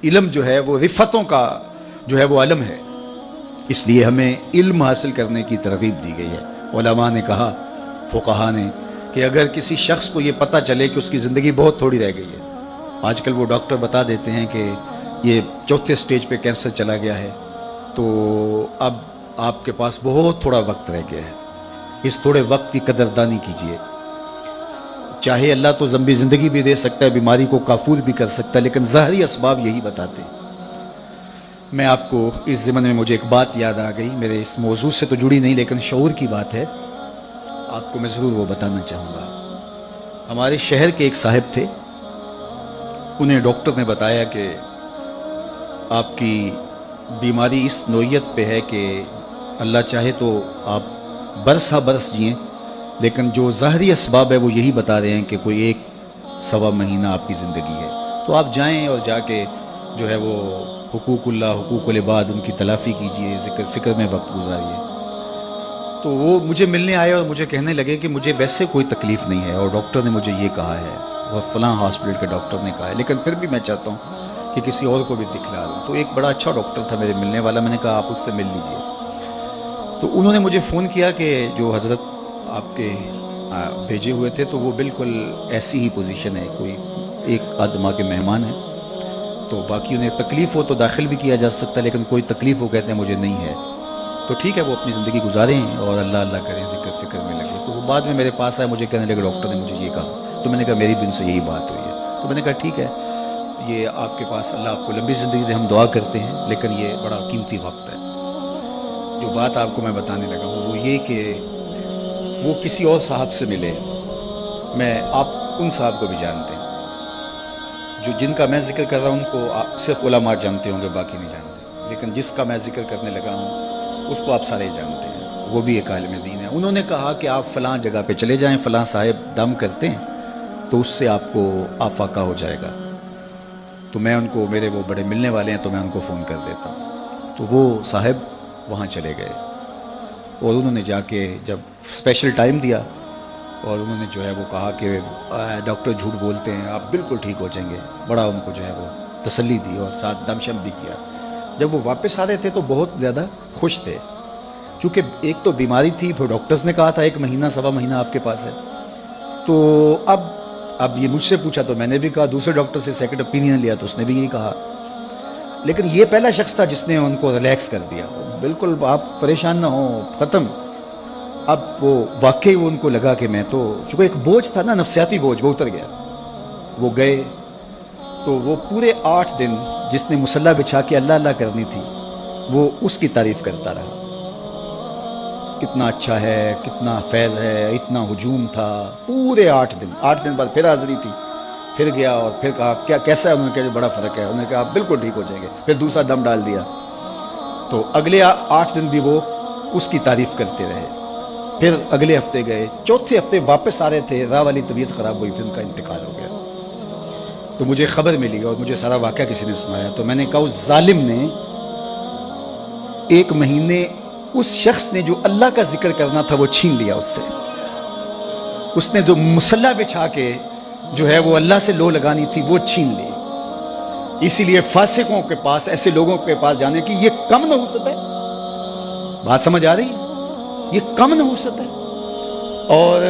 علم جو ہے وہ رفتوں کا جو ہے وہ علم ہے، اس لیے ہمیں علم حاصل کرنے کی ترغیب دی گئی ہے۔ علماء نے کہا، فقہا نے، کہ اگر کسی شخص کو یہ پتہ چلے کہ اس کی زندگی بہت تھوڑی رہ گئی ہے، آج کل وہ ڈاکٹر بتا دیتے ہیں کہ یہ 4تھے سٹیج پہ کینسر چلا گیا ہے، تو اب آپ کے پاس بہت تھوڑا وقت رہ گیا ہے، اس تھوڑے وقت کی قدردانی کیجیے۔ چاہے اللہ تو لمبی زندگی بھی دے سکتا ہے، بیماری کو کافور بھی کر سکتا ہے، لیکن ظاہری اسباب یہی بتاتے ہیں۔ میں آپ کو اس ضمن میں مجھے ایک بات یاد آ گئی، میرے اس موضوع سے تو جڑی نہیں لیکن شعور کی بات ہے، آپ کو میں ضرور وہ بتانا چاہوں گا۔ ہمارے شہر کے ایک صاحب تھے، انہیں ڈاکٹر نے بتایا کہ آپ کی بیماری اس نوعیت پہ ہے کہ اللہ چاہے تو آپ برس ہا برس جئیں، لیکن جو ظاہری اسباب ہے وہ یہی بتا رہے ہیں کہ کوئی 1-1.25 مہینہ آپ کی زندگی ہے، تو آپ جائیں اور جا کے جو ہے وہ حقوق اللہ، حقوق العباد، ان کی تلافی کیجئے، ذکر فکر میں وقت گزاریے۔ تو وہ مجھے ملنے آئے اور مجھے کہنے لگے کہ مجھے ویسے کوئی تکلیف نہیں ہے، اور ڈاکٹر نے مجھے یہ کہا ہے، اور فلاں ہاسپٹل کے ڈاکٹر نے کہا ہے، لیکن پھر بھی میں چاہتا ہوں کہ کسی اور کو بھی دکھلا دوں۔ تو ایک بڑا اچھا ڈاکٹر تھا میرے ملنے والا، میں نے کہا آپ اس سے مل لیجئے۔ تو انہوں نے مجھے فون کیا کہ جو حضرت آپ کے بھیجے ہوئے تھے تو وہ بالکل ایسی ہی پوزیشن ہے، کوئی 1 ماہ کے مہمان ہیں، تو باقی انہیں تکلیف ہو تو داخل بھی کیا جا سکتا ہے، لیکن کوئی تکلیف وہ کہتے ہیں مجھے نہیں ہے، تو ٹھیک ہے وہ اپنی زندگی گزاریں اور اللہ اللہ کریں، ذکر فکر میں لگے۔ تو وہ بعد میں میرے پاس آئے، مجھے کہنے لگے ڈاکٹر نے مجھے یہ کہا، تو میں نے کہا میری بھی ان سے یہی بات ہوئی ہے۔ تو میں نے کہا ٹھیک ہے، یہ آپ کے پاس اللہ آپ کو لمبی زندگی دے، ہم دعا کرتے ہیں، لیکن یہ بڑا قیمتی وقت ہے۔ جو بات آپ کو میں بتانے لگا ہوں وہ یہ کہ وہ کسی اور صاحب سے ملے، آپ ان صاحب کو بھی جانتے ہیں، جو جن کا میں ذکر کر رہا ہوں ان کو صرف علماء جانتے ہوں گے، باقی نہیں جانتے، لیکن جس کا میں ذکر کرنے لگا ہوں اس کو آپ سارے جانتے ہیں، وہ بھی ایک عالم دین ہے۔ انہوں نے کہا کہ آپ فلاں جگہ پہ چلے جائیں، فلاں صاحب دم کرتے ہیں، تو اس سے آپ کو آفاقہ ہو جائے گا۔ تو میں ان کو، میرے وہ بڑے ملنے والے ہیں، تو میں ان کو فون کر دیتا ہوں۔ تو وہ صاحب وہاں چلے گئے اور انہوں نے جا کے جب اسپیشل ٹائم دیا اور انہوں نے جو ہے وہ کہا کہ ڈاکٹر جھوٹ بولتے ہیں، آپ بالکل ٹھیک ہو جائیں گے، بڑا ان کو جو ہے وہ تسلی دی اور ساتھ دم شم بھی کیا۔ جب وہ واپس آ رہے تھے تو بہت زیادہ خوش تھے، چونکہ ایک تو بیماری تھی، پھر ڈاکٹرز نے کہا تھا 1 مہینہ 1.25 مہینہ آپ کے پاس ہے، تو اب یہ مجھ سے پوچھا تو میں نے بھی کہا، دوسرے ڈاکٹر سے سیکنڈ اوپینین لیا تو اس نے بھی یہی کہا، لیکن یہ پہلا شخص تھا جس نے ان کو ریلیکس کر دیا، بالکل آپ پریشان نہ ہوں، ختم۔ اب وہ واقعی وہ ان کو لگا کہ میں تو، چونکہ ایک بوجھ تھا نا، نفسیاتی بوجھ، وہ اتر گیا۔ وہ گئے تو وہ پورے 8 دن جس نے مصلی بچھا کے اللہ اللہ کرنی تھی، وہ اس کی تعریف کرتا رہا، کتنا اچھا ہے، کتنا فیض ہے، اتنا ہجوم تھا، پورے 8 دن۔ 8 دن بعد پھر حاضری تھی، پھر گیا اور پھر کہا کیا کیسا ہے، انہوں نے کہا بڑا فرق ہے، انہوں نے کہا آپ بالکل ٹھیک ہو جائیں گے، پھر دوسرا دم ڈال دیا۔ تو اگلے 8 دن بھی وہ اس کی تعریف کرتے رہے۔ پھر اگلے ہفتے گئے، چوتھے ہفتے واپس آ رہے تھے، راہ والی طبیعت خراب ہوئی، پھر ان کا انتقال ہو گیا۔ تو مجھے خبر ملی اور مجھے سارا واقعہ کسی نے سنایا، تو میں نے کہا اس ظالم نے 1 مہینے اس شخص نے جو اللہ کا ذکر کرنا تھا وہ چھین لیا اس سے، اس نے جو مصلی بچھا کے جو ہے وہ اللہ سے لو لگانی تھی وہ چھین لی۔ اسی لیے فاسقوں کے پاس، ایسے لوگوں کے پاس جانے کی یہ کم نحوست ہے، بات سمجھ آ رہی ہے؟ یہ کم نحوست ہے۔ اور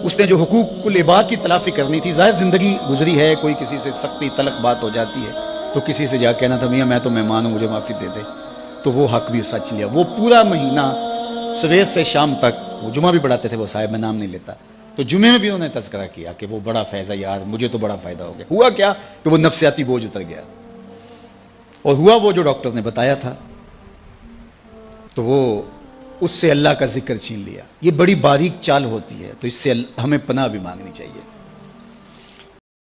اس نے جو حقوق العباد کی تلافی کرنی تھی، ظاہر زندگی گزری ہے، کوئی کسی سے سختی تلخ بات ہو جاتی ہے تو کسی سے جا کہنا تھا میاں میں تو مہمان ہوں، مجھے معافی دے دے، تو وہ حق بھی سچ لیا۔ وہ پورا مہینہ صبح سے شام تک، وہ جمعہ بھی پڑھاتے تھے وہ صاحب، میں نام نہیں لیتا، تو جمعے میں بھی انہوں نے تذکرہ کیا کہ وہ بڑا فیض ہے یار، مجھے تو بڑا فائدہ ہو گیا۔ ہوا کیا کہ وہ نفسیاتی بوجھ اتر گیا، اور ہوا وہ جو ڈاکٹر نے بتایا تھا، تو وہ اس سے اللہ کا ذکر چھین لیا۔ یہ بڑی باریک چال ہوتی ہے، تو اس سے ہمیں پناہ بھی مانگنی چاہیے۔